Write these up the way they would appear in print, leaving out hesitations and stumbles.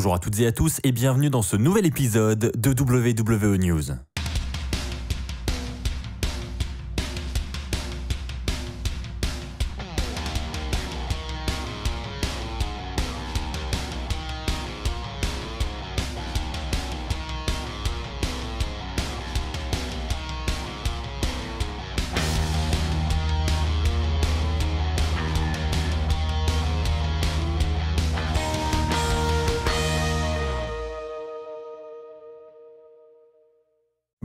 Bonjour à toutes et à tous et bienvenue dans ce nouvel épisode de WWE News.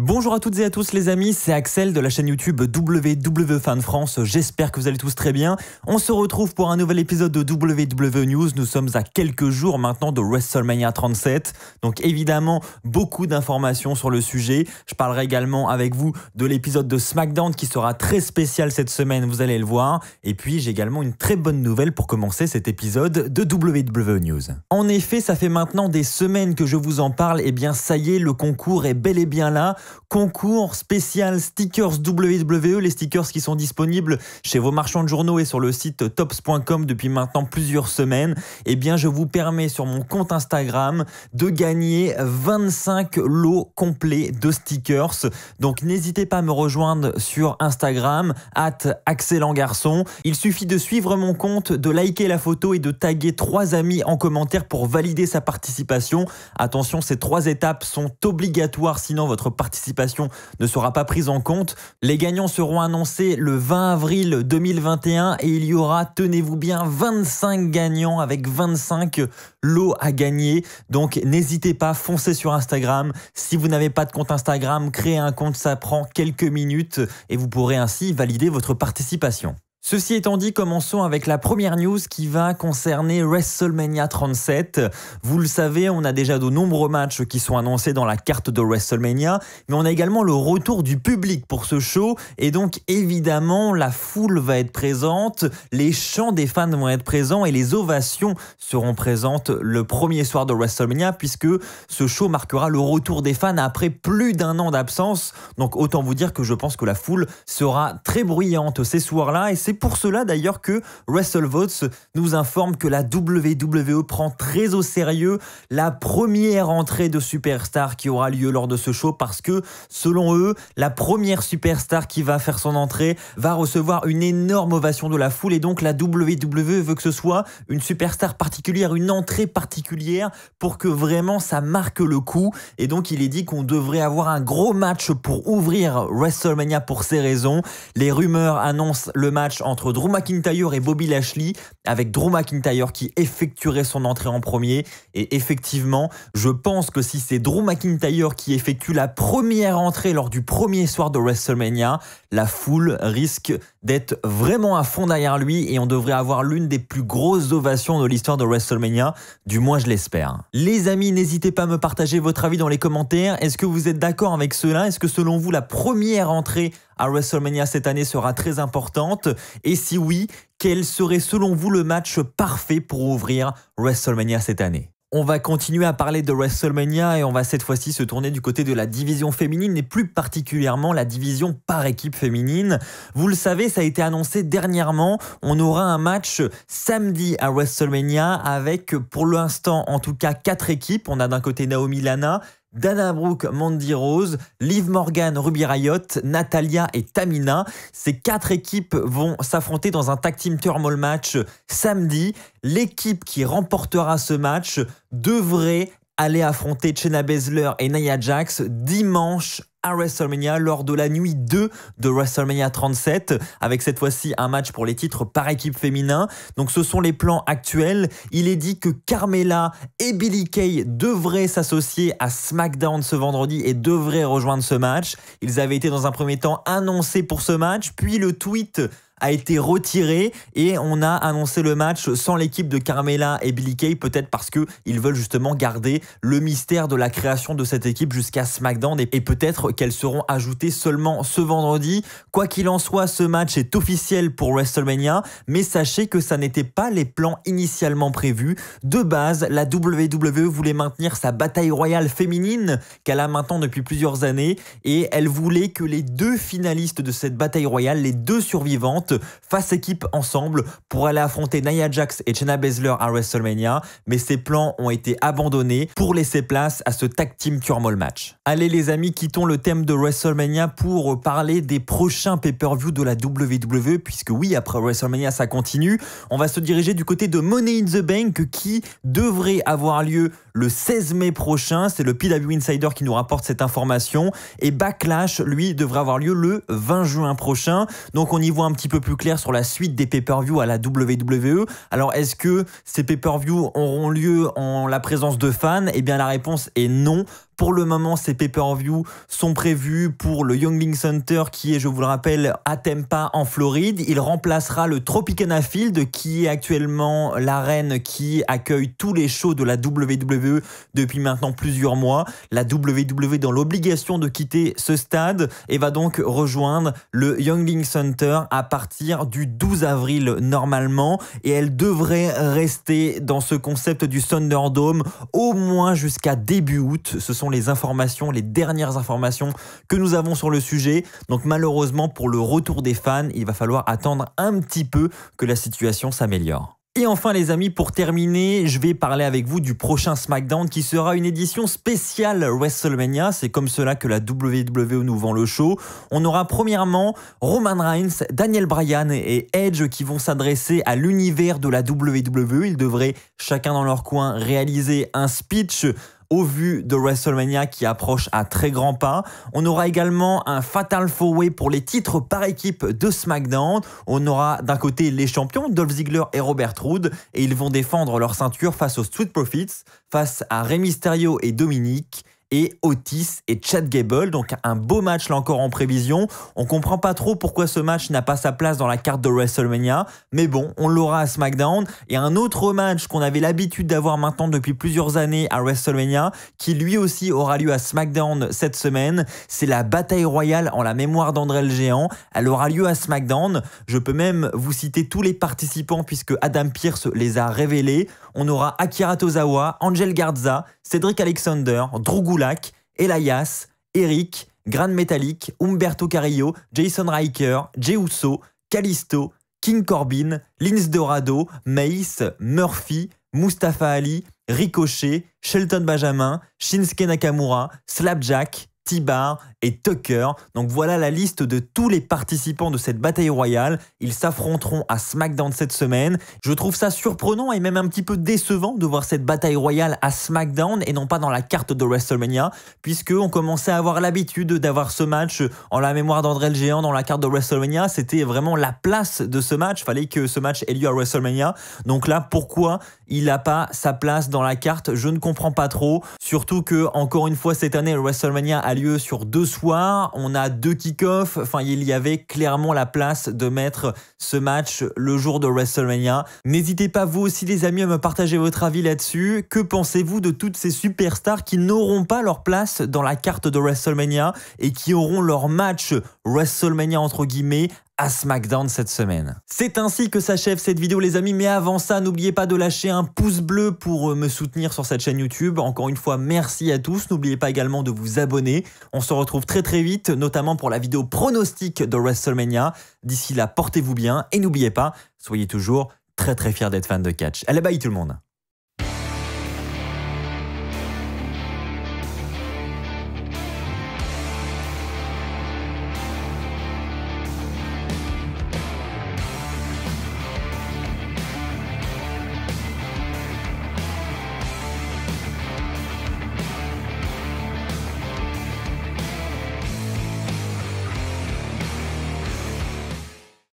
Bonjour à toutes et à tous les amis, c'est Axel de la chaîne YouTube WWE Fan France, j'espère que vous allez tous très bien. On se retrouve pour un nouvel épisode de WWE News, nous sommes à quelques jours maintenant de WrestleMania 37, donc évidemment beaucoup d'informations sur le sujet. Je parlerai également avec vous de l'épisode de SmackDown qui sera très spécial cette semaine, vous allez le voir. Et puis j'ai également une très bonne nouvelle pour commencer cet épisode de WWE News. En effet, ça fait maintenant des semaines que je vous en parle, et bien ça y est, le concours est bel et bien là. Concours spécial stickers WWE, les stickers qui sont disponibles chez vos marchands de journaux et sur le site tops.com depuis maintenant plusieurs semaines. Eh bien, je vous permets sur mon compte Instagram de gagner 25 lots complets de stickers. Donc, n'hésitez pas à me rejoindre sur Instagram, @AxelanGarçon. Il suffit de suivre mon compte, de liker la photo et de taguer 3 amis en commentaire pour valider sa participation. Attention, ces 3 étapes sont obligatoires, sinon votre participation ne sera pas prise en compte. Les gagnants seront annoncés le 20 avril 2021 et il y aura, tenez-vous bien, 25 gagnants avec 25 lots à gagner. Donc n'hésitez pas, foncez sur Instagram. Si vous n'avez pas de compte Instagram, créez un compte, ça prend quelques minutes et vous pourrez ainsi valider votre participation. Ceci étant dit, commençons avec la première news qui va concerner WrestleMania 37. Vous le savez, on a déjà de nombreux matchs qui sont annoncés dans la carte de WrestleMania, mais on a également le retour du public pour ce show, et donc évidemment la foule va être présente, les chants des fans vont être présents et les ovations seront présentes le premier soir de WrestleMania, puisque ce show marquera le retour des fans après plus d'1 an d'absence. Donc autant vous dire que je pense que la foule sera très bruyante ces soirs-là, et c'est pour cela d'ailleurs que WrestleVotes nous informe que la WWE prend très au sérieux la première entrée de superstar qui aura lieu lors de ce show, parce que selon eux, la première superstar qui va faire son entrée va recevoir une énorme ovation de la foule, et donc la WWE veut que ce soit une superstar particulière, une entrée particulière pour que vraiment ça marque le coup. Et donc il est dit qu'on devrait avoir un gros match pour ouvrir WrestleMania pour ces raisons. Les rumeurs annoncent le match entre Drew McIntyre et Bobby Lashley, avec Drew McIntyre qui effectuerait son entrée en premier. Et effectivement, je pense que si c'est Drew McIntyre qui effectue la première entrée lors du premier soir de WrestleMania, la foule risque d'être vraiment à fond derrière lui et on devrait avoir l'une des plus grosses ovations de l'histoire de WrestleMania, du moins je l'espère. Les amis, n'hésitez pas à me partager votre avis dans les commentaires. Est-ce que vous êtes d'accord avec cela? Est-ce que selon vous, la première entrée à WrestleMania cette année sera très importante? Et si oui, quel serait selon vous le match parfait pour ouvrir WrestleMania cette année? On va continuer à parler de WrestleMania et on va cette fois-ci se tourner du côté de la division féminine et plus particulièrement la division par équipe féminine. Vous le savez, ça a été annoncé dernièrement. On aura un match samedi à WrestleMania avec, pour l'instant en tout cas, 4 équipes. On a d'un côté Naomi Lana, Dana Brooke, Mandy Rose, Liv Morgan, Ruby Riott, Natalya et Tamina. Ces 4 équipes vont s'affronter dans un tag team turmoil match samedi. L'équipe qui remportera ce match devrait aller affronter Shayna Baszler et Nia Jax dimanche à WrestleMania lors de la nuit 2 de WrestleMania 37, avec cette fois-ci un match pour les titres par équipe féminin. Donc ce sont les plans actuels. Il est dit que Carmella et Billie Kay devraient s'associer à SmackDown ce vendredi et devraient rejoindre ce match. Ils avaient été dans un premier temps annoncés pour ce match, puis le tweet a été retiré et on a annoncé le match sans l'équipe de Carmella et Billie Kay, peut-être parce qu'ils veulent justement garder le mystère de la création de cette équipe jusqu'à SmackDown et peut-être qu'elles seront ajoutées seulement ce vendredi. Quoi qu'il en soit, ce match est officiel pour WrestleMania, mais sachez que ça n'était pas les plans initialement prévus. De base, la WWE voulait maintenir sa bataille royale féminine qu'elle a maintenant depuis plusieurs années et elle voulait que les 2 finalistes de cette bataille royale, les 2 survivantes, sortent face équipe ensemble pour aller affronter Nia Jax et Shayna Baszler à WrestleMania, mais ces plans ont été abandonnés pour laisser place à ce Tag Team Turmoil match. Allez les amis, quittons le thème de WrestleMania pour parler des prochains pay-per-view de la WWE, puisque oui, après WrestleMania ça continue. On va se diriger du côté de Money in the Bank qui devrait avoir lieu le 16 mai prochain. C'est le PW Insider qui nous rapporte cette information. Et Backlash, lui, devrait avoir lieu le 20 juin prochain. Donc on y voit un petit peu plus clair sur la suite des pay-per-view à la WWE. Alors est-ce que ces pay-per-view auront lieu en la présence de fans? Eh bien la réponse est non. Pour le moment, ces pay-per-view sont prévus pour le Youngling Center qui est, je vous le rappelle, à Tampa en Floride. Il remplacera le Tropicana Field qui est actuellement l'arène qui accueille tous les shows de la WWE depuis maintenant plusieurs mois. La WWE est dans l'obligation de quitter ce stade et va donc rejoindre le Youngling Center à partir du 12 avril normalement. Et elle devrait rester dans ce concept du Thunderdome au moins jusqu'à début août. Ce sont les informations, les dernières informations que nous avons sur le sujet. Donc malheureusement pour le retour des fans, il va falloir attendre un petit peu que la situation s'améliore. Et enfin les amis, pour terminer, je vais parler avec vous du prochain SmackDown qui sera une édition spéciale WrestleMania. C'est comme cela que la WWE nous vend le show. On aura premièrement Roman Reigns, Daniel Bryan et Edge qui vont s'adresser à l'univers de la WWE. Ils devraient chacun dans leur coin réaliser un speech au vu de WrestleMania qui approche à très grands pas. On aura également un Fatal 4-Way pour les titres par équipe de SmackDown. On aura d'un côté les champions, Dolph Ziggler et Robert Roode, et ils vont défendre leur ceinture face aux Street Profits, face à Rey Mysterio et Dominic, et Otis et Chad Gable. Donc un beau match là encore en prévision. On comprend pas trop pourquoi ce match n'a pas sa place dans la carte de WrestleMania, mais bon, on l'aura à SmackDown. Et un autre match qu'on avait l'habitude d'avoir maintenant depuis plusieurs années à WrestleMania, qui lui aussi aura lieu à SmackDown cette semaine, c'est la bataille royale en la mémoire d'André le Géant. Elle aura lieu à SmackDown. Je peux même vous citer tous les participants puisque Adam Pearce les a révélés. On aura Akira Tozawa, Angel Garza, Cedric Alexander, Drew Gulak, Elias, Eric, Gran Metalik, Humberto Carrillo, Jason Riker, Jey Uso, Kalisto, King Corbin, Lince Dorado, Mace, Murphy, Mustafa Ali, Ricochet, Shelton Benjamin, Shinsuke Nakamura, Slapjack, T-Bar et Tucker. Donc voilà la liste de tous les participants de cette bataille royale. Ils s'affronteront à SmackDown cette semaine. Je trouve ça surprenant et même un petit peu décevant de voir cette bataille royale à SmackDown et non pas dans la carte de WrestleMania, puisque on commençait à avoir l'habitude d'avoir ce match en la mémoire d'André le Géant dans la carte de WrestleMania. C'était vraiment la place de ce match. Fallait que ce match ait lieu à WrestleMania. Donc là, pourquoi il n'a pas sa place dans la carte? Je ne comprends pas trop. Surtout que, encore une fois, cette année, WrestleMania a lieu sur 2 soirs. On a 2 kick-offs. Enfin, il y avait clairement la place de mettre ce match le jour de WrestleMania. N'hésitez pas, vous aussi, les amis, à me partager votre avis là-dessus. Que pensez-vous de toutes ces superstars qui n'auront pas leur place dans la carte de WrestleMania et qui auront leur match WrestleMania, entre guillemets, à SmackDown cette semaine? C'est ainsi que s'achève cette vidéo les amis, mais avant ça, n'oubliez pas de lâcher un pouce bleu pour me soutenir sur cette chaîne YouTube. Encore une fois, merci à tous. N'oubliez pas également de vous abonner. On se retrouve très très vite, notamment pour la vidéo pronostic de WrestleMania. D'ici là, portez-vous bien et n'oubliez pas, soyez toujours très très fiers d'être fan de catch. Allez, bye tout le monde.